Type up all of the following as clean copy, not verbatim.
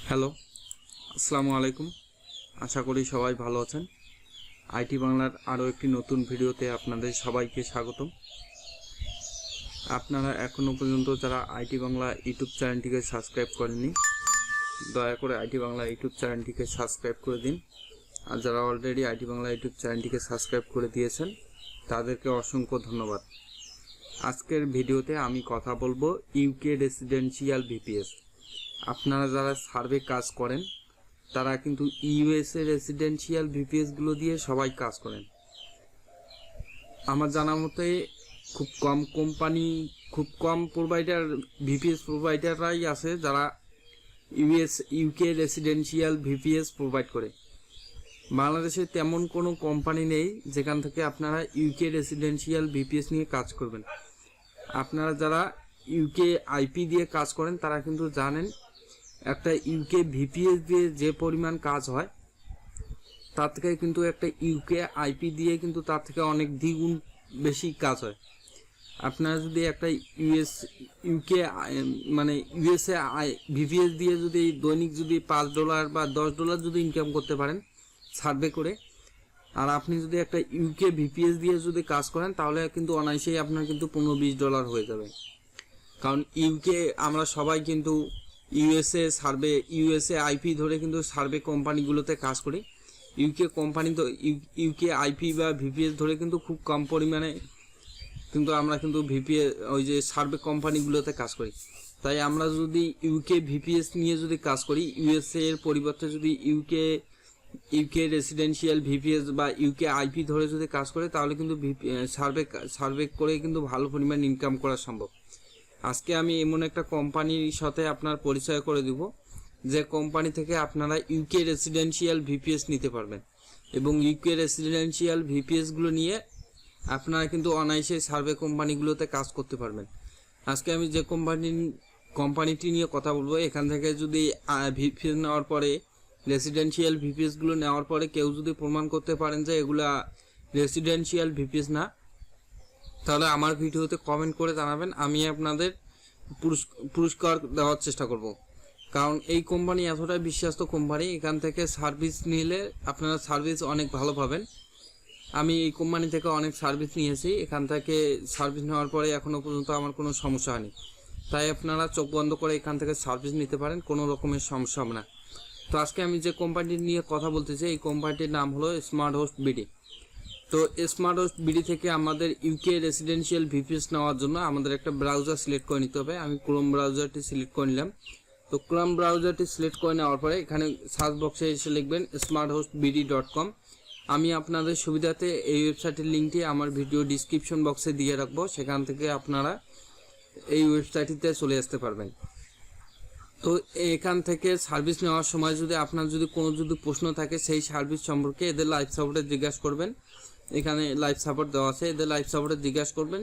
Hello, আসসালামু আলাইকুম। আশা করি সবাই ভালো আছেন। আইটি বাংলার আরও একটি নতুন ভিডিওতে আপনাদের সবাইকে স্বাগতম। আপনারা এখনও পর্যন্ত যারা আইটি বাংলা ইউটিউব চ্যানেলটিকে সাবস্ক্রাইব করেননি, দয়া করে আইটি বাংলা ইউটিউব চ্যানেলটিকে সাবস্ক্রাইব করে দিন। আর যারা অলরেডি আইটি বাংলা ইউটিউব চ্যানেলটিকে সাবস্ক্রাইব করে দিয়েছেন তাদেরকে অসংখ্য ধন্যবাদ। আজকের ভিডিওতে আমি কথা বলবো ইউকে রেসিডেন্সিয়াল ভিপিএস। আপনারা যারা সার্ভে কাজ করেন তারা কিন্তু ইউএসএ রেসিডেন্সিয়াল ভিপিএসগুলো দিয়ে সবাই কাজ করেন। আমার জানা মতে খুব কম প্রোভাইডার ভিপিএস প্রোভাইডাররাই আছে যারা ইউকে রেসিডেন্সিয়াল ভিপিএস প্রোভাইড করে। বাংলাদেশে তেমন কোনো কোম্পানি নেই যেখান থেকে আপনারা ইউকে রেসিডেন্সিয়াল ভিপিএস নিয়ে কাজ করবেন। আপনারা যারা ইউকে আইপি দিয়ে কাজ করেন তারা কিন্তু জানেন একটা ইউকে ভিপিএস দিয়ে যে পরিমাণ কাজ হয় তার থেকে কিন্তু একটা ইউকে আইপি দিয়ে কিন্তু তার থেকে অনেক দ্বিগুণ বেশি কাজ হয়। আপনারা যদি একটা ইউকে মানে ইউএসএ ভিপিএস দিয়ে যদি দৈনিক যদি $5 বা $10 যদি ইনকাম করতে পারেন সার্ভে করে, আর আপনি যদি একটা ইউকে ভিপিএস দিয়ে যদি কাজ করেন তাহলে কিন্তু অনায়াসেই আপনার কিন্তু $15-20 হয়ে যাবে। কারণ ইউকে আমরা সবাই কিন্তু ইউএসএ আইপি ধরে কিন্তু সার্ভে কোম্পানিগুলোতে কাজ করি। ইউকে কোম্পানি তো ইউকে আইপি বা ভিপিএস ধরে কিন্তু খুব কম পরিমাণে কিন্তু আমরা কিন্তু ভিপিএস ওই যে সার্ভে কোম্পানিগুলোতে কাজ করি। তাই আমরা যদি ইউকে ভিপিএস নিয়ে যদি কাজ করি, ইউএসএ এর পরিবর্তে যদি ইউকে রেসিডেন্সিয়াল ভিপিএস বা ইউকে আইপি ধরে যদি কাজ করে তাহলে কিন্তু সার্ভে করে কিন্তু ভালো পরিমাণ ইনকাম করা সম্ভব। আজকে আমি এমন একটা কোম্পানির সাথে আপনার পরিচয় করে দিব যে কোম্পানি থেকে আপনারা ইউকে রেসিডেন্সিয়াল ভিপিএস নিতে পারবেন এবং ইউকে রেসিডেন্সিয়াল ভিপিএসগুলো নিয়ে আপনারা কিন্তু অনায়াসে সার্ভে কোম্পানিগুলোতে কাজ করতে পারবেন। আজকে আমি যে কোম্পানিটি নিয়ে কথা বলবো, এখান থেকে যদি ভিপিএস নেওয়ার পরে রেসিডেন্সিয়াল ভিপিএসগুলো নেওয়ার পরে কেউ যদি প্রমাণ করতে পারেন যে এগুলা রেসিডেন্সিয়াল ভিপিএস না, তাহলে আমার ভিডিওতে কমেন্ট করে জানাবেন, আমি আপনাদের পুরস্কার দেওয়ার চেষ্টা করব। কারণ এই কোম্পানি এতটাই বিশ্বস্ত কোম্পানি, এখান থেকে সার্ভিস নিলে আপনারা সার্ভিস অনেক ভালো পাবেন। আমি এই কোম্পানি থেকে অনেক সার্ভিস নিয়েছি, এখান থেকে সার্ভিস নেওয়ার পরে এখনও পর্যন্ত আমার কোনো সমস্যা হয়নি। তাই আপনারা চোখ বন্ধ করে এখান থেকে সার্ভিস নিতে পারেন, কোনো রকমের সমস্যা হবে না। তো আজকে আমি যে কোম্পানিটি নিয়ে কথা বলতেছি এই কোম্পানিটির নাম হলো স্মার্ট হোস্ট বিডি। তো স্মার্ট হোস্ট বিডি থেকে আমাদের ইউকে রেসিডেন্সিয়াল ভিপিএস নেওয়ার জন্য আমাদের একটা ব্রাউজার সিলেক্ট করে নিতে হবে। আমি ক্রোম ব্রাউজারটি সিলেক্ট করে নিলাম। তো ক্রোম ব্রাউজারটি সিলেক্ট করে নেওয়ার পরে এখানে সার্চ বক্সে এসে লিখবেন smarthostbd.com। আমি আপনাদের সুবিধাতে এই ওয়েবসাইটের লিঙ্কটি আমার ভিডিও ডিসক্রিপশন বক্সে দিয়ে রাখবো, সেখান থেকে আপনারা এই ওয়েবসাইটটিতে চলে আসতে পারবেন। তো এখান থেকে সার্ভিস নেওয়ার সময় যদি আপনার কোনো প্রশ্ন থাকে সেই সার্ভিস সম্পর্কে এদের লাইভ সাপোর্টে জিজ্ঞাসা করবেন। এখানে লাইভ সাপোর্ট দেওয়া আছে, এদের লাইভ সাপোর্টে জিজ্ঞাসা করবেন,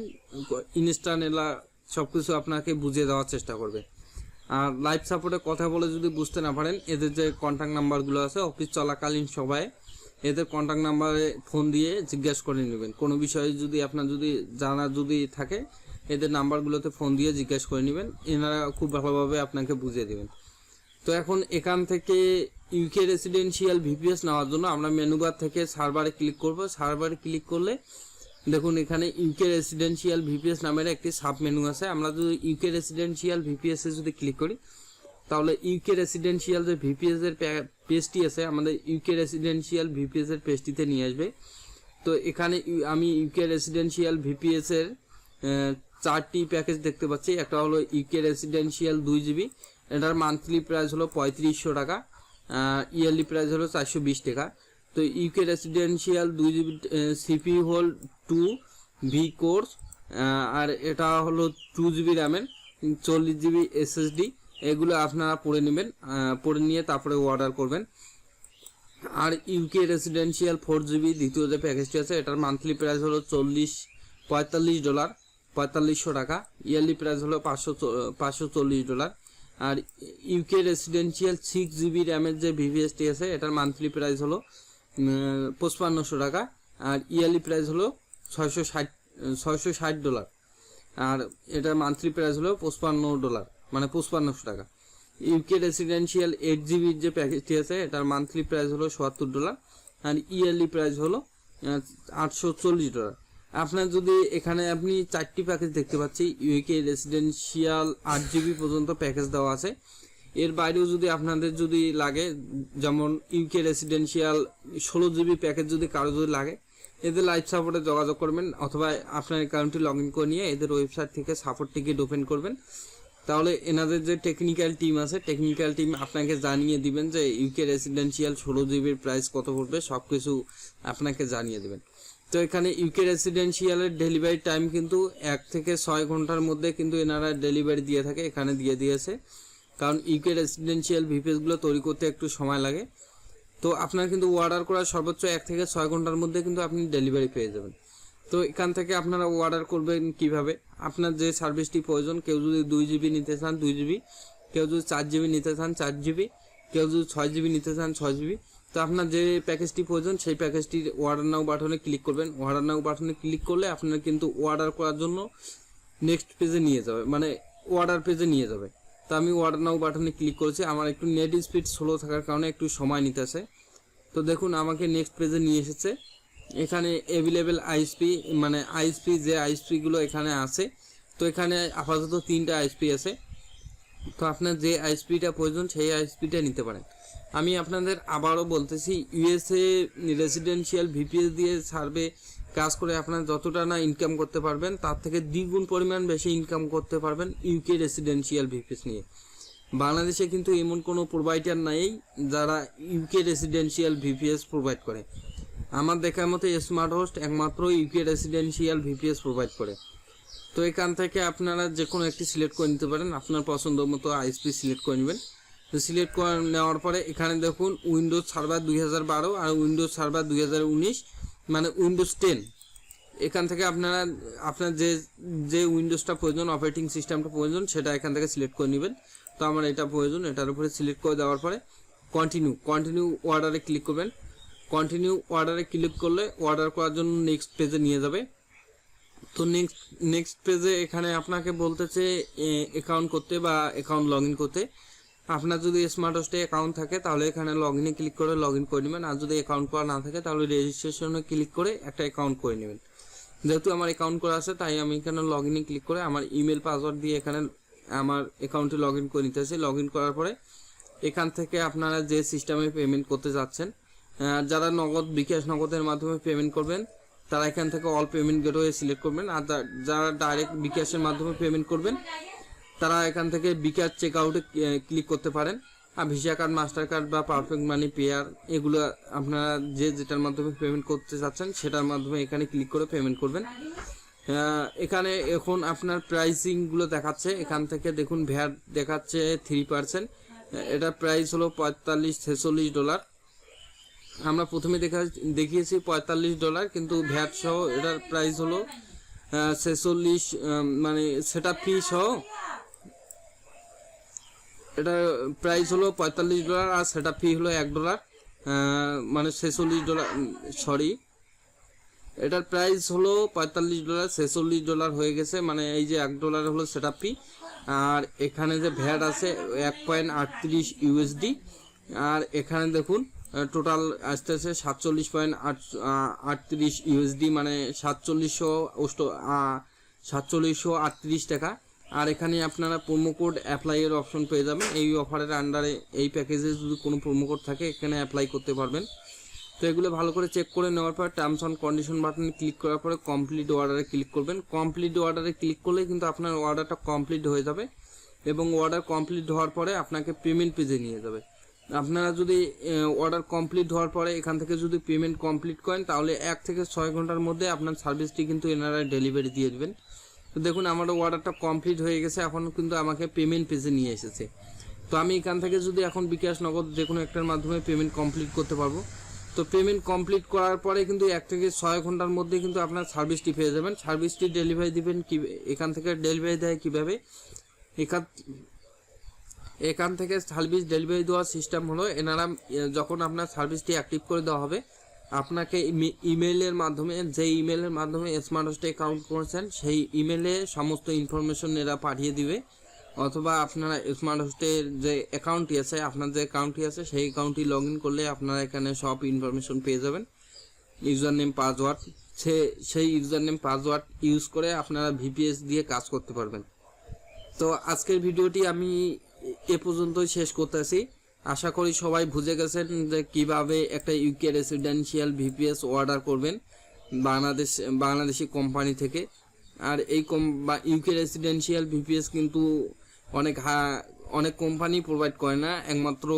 ইনস্ট্যান্ট এলা সব কিছু আপনাকে বুঝিয়ে দেওয়ার চেষ্টা করবে। আর লাইভ সাপোর্টে কথা বলে যদি বুঝতে না পারেন এদের যে কন্ট্যাক্ট নাম্বারগুলো আছে অফিস চলাকালীন সবাই এদের কন্ট্যাক্ট নাম্বারে ফোন দিয়ে জিজ্ঞাসা করে নেবেন। কোনো বিষয়ে যদি আপনার জানা থাকে এদের নাম্বারগুলোতে ফোন দিয়ে জিজ্ঞাসা করে নেবেন, এনারা খুব ভালোভাবে আপনাকে বুঝিয়ে দেবেন। তো এখন এখান থেকে ইউকে রেসিডেন্সিয়াল ভিপিএস নেওয়ার জন্য আমরা মেনু বার থেকে সার্ভারে ক্লিক করব। সার্ভারে ক্লিক করলে দেখুন এখানে ইউকে রেসিডেন্সিয়াল ভিপিএস নামের একটি সাব মেনু আছে। আমরা যদি ইউকে রেসিডেন্সিয়াল ভিপিএস এ যদি ক্লিক করি তাহলে ইউকে রেসিডেন্সিয়াল যে ভিপিএস এর পেজটি আছে আমাদের ইউকে রেসিডেন্সিয়াল ভিপিএস এর পেজটিতে নিয়ে আসবে। তো এখানে আমি ইউকে রেসিডেন্সিয়াল ভিপিএস এর 4টি প্যাকেজ দেখতে পাচ্ছি। একটা হলো ইউকে রেসিডেন্সিয়াল 2 GB, এটার মান্থলি প্রাইস হলো 3500 টাকা, ইয়ারলি প্রাইস হলো 420 টাকা। তো ইউকে রেসিডেন্সিয়াল 2 GB সিপি হোল 2 ভি কোর্স, আর এটা হলো 2 GB র্যামের 40 GB SSD। এগুলো আপনারা পড়ে নিয়ে তারপরে অর্ডার করবেন। আর ইউকে রেসিডেন্সিয়াল 4 GB দ্বিতীয় যে প্যাকেজটি আছে এটার মান্থলি প্রাইস হলো $4500 টাকা, ইয়ারলি প্রাইস হলো $540। আর ইউকে রেসিডেন্সিয়াল 6 GB র্যামের যে ভিভিএসটি আছে এটার মান্থলি প্রাইস হলো $5500 টাকা, আর ইয়ারলি প্রাইস হলো $660। আর এটার মান্থলি প্রাইস হলো $55, মানে $5500 টাকা। ইউকে রেসিডেন্সিয়াল 8GB যে প্যাকেজটি আছে এটার মান্থলি প্রাইস হলো $77 আর ইয়ারলি প্রাইস হলো $840। আপনার যদি এখানে আপনি 4টি প্যাকেজ দেখতে পাচ্ছি, ইউকে রেসিডেন্সিয়াল 8GB পর্যন্ত প্যাকেজ দেওয়া আছে। এর বাইরেও যদি আপনাদের যদি লাগে, যেমন ইউকে রেসিডেন্সিয়াল 16GB প্যাকেজ যদি কারো যদি লাগে, এদের লাইভ সাপোর্টে যোগাযোগ করবেন অথবা আপনার অ্যাকাউন্টটি লগ ইন করে নিয়ে এদের ওয়েবসাইট থেকে সাপোর্ট টিকিট ওপেন করবেন। তাহলে এনাদের যে টেকনিক্যাল টিম আছে, টেকনিক্যাল টিম আপনাকে জানিয়ে দিবেন যে ইউকে রেসিডেন্সিয়াল 16GBর প্রাইস কত পড়বে, সব কিছু আপনাকে জানিয়ে দেবেন। তো এখানে ইউকে রেসিডেন্সিয়ালের ডেলিভারি টাইম কিন্তু 1 থেকে 6 ঘন্টার মধ্যে কিন্তু এনারা ডেলিভারি দিয়ে থাকে, এখানে দিয়ে দিয়েছে। কারণ ইউকে রেসিডেন্সিয়াল ভিপিএসগুলো তৈরি করতে একটু সময় লাগে। তো আপনার কিন্তু অর্ডার করার সর্বোচ্চ 1 থেকে 6 ঘন্টার মধ্যে কিন্তু আপনি ডেলিভারি পেয়ে যাবেন। তো এখান থেকে আপনারা অর্ডার করবেন কিভাবে, আপনার যে সার্ভিসটি প্রয়োজন, কেউ যদি 2GB নিতে চান 2GB, কেউ যদি 4GB নিতে চান 4GB, কেউ যদি 6GB নিতে চান 6GB। তো আপনার যে প্যাকেজটি প্রয়োজন সেই প্যাকেজটির অর্ডার নাও বাটনে ক্লিক করবেন। অর্ডার নাও বাটনে ক্লিক করলে আপনার কিন্তু অর্ডার করার জন্য নেক্সট পেজে নিয়ে যাবে, মানে অর্ডার পেজে নিয়ে যাবে। তো আমি অর্ডার নাও বাটনে ক্লিক করেছি, আমার একটু নেট স্পিড স্লো থাকার কারণে একটু সময় নিতেছে। তো দেখুন আমাকে নেক্সট পেজে নিয়ে এসেছে। এখানে অ্যাভেলেবেল আইএসপি, মানে আইএসপি যে আইএসপিগুলো এখানে আছে, তো এখানে আপাতত 3টা আইএসপি আছে। তো আপনার যে আইএসপিটা প্রয়োজন সেই আইএসপিটা নিতে পারেন। আমি আপনাদের আবারও বলতেছি, ইউএসএ রেসিডেন্সিয়াল ভিপিএস দিয়ে সার্ভে কাজ করে আপনার যতটা না ইনকাম করতে পারবেন তার থেকে দ্বিগুণ পরিমাণ বেশি ইনকাম করতে পারবেন ইউকে রেসিডেন্সিয়াল ভিপিএস নিয়ে। বাংলাদেশে কিন্তু এমন কোনো প্রোভাইডার নাই যারা ইউকে রেসিডেন্সিয়াল ভিপিএস প্রোভাইড করে। আমার দেখার মতো স্মার্ট হোস্ট একমাত্র ইউকে রেসিডেন্সিয়াল ভিপিএস প্রোভাইড করে। তো এখান থেকে আপনারা যে কোনো একটি সিলেক্ট করে নিতে পারেন, আপনার পছন্দ মতো আইএসপি সিলেক্ট করে নেবেন। তো সিলেক্ট করে নেওয়ার পরে এখানে দেখুন উইন্ডোজ সার্ভার 2012 আর উইন্ডোজ সার্ভার 2019, মানে উইন্ডোজ 10। এখান থেকে আপনারা আপনার যে উইন্ডোজটা প্রয়োজন, অপারেটিং সিস্টেমটা প্রয়োজন, সেটা এখান থেকে সিলেক্ট করে নেবেন। তো আমার এটা প্রয়োজন, এটার উপরে সিলেক্ট করে দেওয়ার পরে কন্টিনিউ অর্ডারে ক্লিক করবেন। কন্টিনিউ অর্ডারে ক্লিক করলে অর্ডার করার জন্য নেক্সট পেজে নিয়ে যাবে। তো নেক্সট পেজে এখানে আপনাকে বলতেছে অ্যাকাউন্ট করতে বা অ্যাকাউন্ট লগ ইন করতে। আপনার যদি স্মার্ট হোস্টে অ্যাকাউন্ট থাকে তাহলে এখানে লগ ইনে ক্লিক করে লগ ইন করে নেবেন, আর যদি অ্যাকাউন্ট করা না থাকে তাহলে রেজিস্ট্রেশনে ক্লিক করে একটা অ্যাকাউন্ট করে নেবেন। যেহেতু আমার অ্যাকাউন্ট করা আছে তাই আমি এখানে লগ ইনে ক্লিক করে আমার ইমেল পাসওয়ার্ড দিয়ে এখানে আমার অ্যাকাউন্টে লগ ইন করে নিতেছি। লগ ইন করার পরে এখান থেকে আপনারা যে সিস্টেমে পেমেন্ট করতে যাচ্ছেন, যারা নগদ, বিকাশ নগদের মাধ্যমে পেমেন্ট করবেন তারা এখান থেকে অল পেমেন্ট গেটওয়ে সিলেক্ট করবেন, আর যারা ডাইরেক্ট বিকাশের মাধ্যমে পেমেন্ট করবেন তারা এখান থেকে বিকাশ চেক আউটে ক্লিক করতে পারেন। আর ভিসা কার্ড, মাস্টার কার্ড বা পারফেক্ট মানি, পেয়ার, এগুলো আপনারা যেটার মাধ্যমে পেমেন্ট করতে চাচ্ছেন সেটার মাধ্যমে এখানে ক্লিক করে পেমেন্ট করবেন। এখানে এখন আপনার প্রাইসিংগুলো দেখাচ্ছে। এখান থেকে দেখুন ভ্যাট দেখাচ্ছে 3%। এটার প্রাইস হলো $45-46। আমরা প্রথমে দেখিয়েছি $45, কিন্তু ভ্যাট সহ এটার প্রাইস হলো 46, মানে সেটা ফি সহ এটার প্রাইস হলো $45 আর সেটা ফি হলো $1, মানে $46, সরি, এটার প্রাইস হলো $45, $46 হয়ে গেছে, মানে এই যে $1 হলো সেটা ফি। আর এখানে যে ভ্যাট আছে 1.38 USD, আর এখানে দেখুন টোটাল আসতেছে 47.38 USD, মানে 4738 টাকা। আর এখানে আপনারা প্রোমো কোড অ্যাপ্লাইয়ের অপশন পেয়ে যাবেন। এই অফারের আন্ডারে এই প্যাকেজে যদি কোনো প্রোমো কোড থাকে এখানে অ্যাপ্লাই করতে পারবেন। তো এগুলো ভালো করে চেক করে নেওয়ার পর টার্মস অ্যান্ড কন্ডিশন বাটনে ক্লিক করার পরে কমপ্লিট অর্ডারে ক্লিক করবেন। কমপ্লিট অর্ডারে ক্লিক করলে কিন্তু আপনার অর্ডারটা কমপ্লিট হয়ে যাবে, এবং অর্ডার কমপ্লিট হওয়ার পরে আপনাকে পেমেন্ট পেজে নিয়ে যাবে। আপনারা যদি অর্ডার কমপ্লিট হওয়ার পরে এখান থেকে যদি পেমেন্ট কমপ্লিট করেন তাহলে 1 থেকে 6 ঘন্টার মধ্যে আপনার সার্ভিসটি কিন্তু এনারা ডেলিভারি দিয়ে দেবেন। তো দেখুন আমার অর্ডারটা কমপ্লিট হয়ে গেছে, এখন কিন্তু আমাকে পেমেন্ট পেজে নিয়ে এসেছে। তো আমি এখান থেকে যদি এখন বিকাশ, নগদ যে কোনো একটার মাধ্যমে পেমেন্ট কমপ্লিট করতে পারবো। তো পেমেন্ট কমপ্লিট করার পরে কিন্তু 1 থেকে 6 ঘন্টার মধ্যে কিন্তু আপনার সার্ভিসটি পেয়ে যাবেন। সার্ভিসটি ডেলিভারি দিবেন কি, এখান থেকে ডেলিভারি দেয় কিভাবে, এখান থেকে সার্ভিস ডেলিভারি দেওয়ার সিস্টেম হলো, এনারা যখন আপনার সার্ভিসটি অ্যাক্টিভ করে দেওয়া হবে আপনাকে ইমেইলের মাধ্যমে, যে ইমেইলের মাধ্যমে স্মার্ট হোস্টে অ্যাকাউন্ট করেছেন সেই ইমেইলে সমস্ত ইনফরমেশন এরা পাঠিয়ে দিবে। অথবা আপনারা স্মার্ট হোস্টের যে অ্যাকাউন্টটি আছে, আপনার যে অ্যাকাউন্টটি আছে সেই অ্যাকাউন্টটি লগ ইন করলে আপনারা এখানে সব ইনফরমেশন পেয়ে যাবেন। ইউজার নেম পাসওয়ার্ড, সেই ইউজার নেম পাসওয়ার্ড ইউজ করে আপনারা ভিপিএস দিয়ে কাজ করতে পারবেন। তো আজকের ভিডিওটি আমি এ পর্যন্তই শেষ করতেছি। আশা করি সবাই বুঝে গেছেন যে কিভাবে একটা ইউকে রেসিডেন্সিয়াল ভিপিএস অর্ডার করবেন বাংলাদেশি কোম্পানি থেকে। আর এই ইউকে রেসিডেন্সিয়াল ভিপিএস কিন্তু অনেক কোম্পানি প্রোভাইড করে না, একমাত্র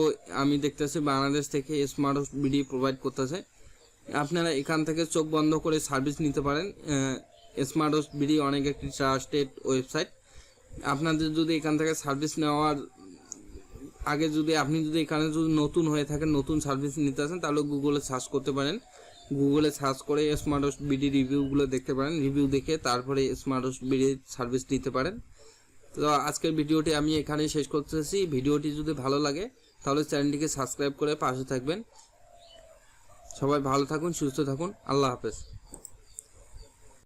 আমি দেখতেছি বাংলাদেশ থেকে স্মার্ট হোস্ট বিডি প্রোভাইড করতেছে। আপনারা এখান থেকে চোখ বন্ধ করে সার্ভিস নিতে পারেন। স্মার্ট হোস্ট বিডি অনেক একটি ট্রাস্টেড ওয়েবসাইট। আপনাদের যদি এখান থেকে সার্ভিস নেওয়ার আগে আপনি যদি এখানে নতুন হয়ে থাকেন, নতুন সার্ভিস নিতে আসেন, তাহলে গুগলে সার্চ করতে পারেন। গুগলে সার্চ করে স্মার্ট হোস্ট বিডি রিভিউগুলো দেখতে পারেন। রিভিউ দেখে তারপরে স্মার্ট হোস্ট বিডি সার্ভিস নিতে পারেন। তো আজকের ভিডিওটি আমি এখানেই শেষ করতেছি। ভিডিওটি যদি ভালো লাগে তাহলে চ্যানেলটিকে সাবস্ক্রাইব করে পাশে থাকবেন। সবাই ভালো থাকুন, সুস্থ থাকুন। আল্লাহ হাফেজ।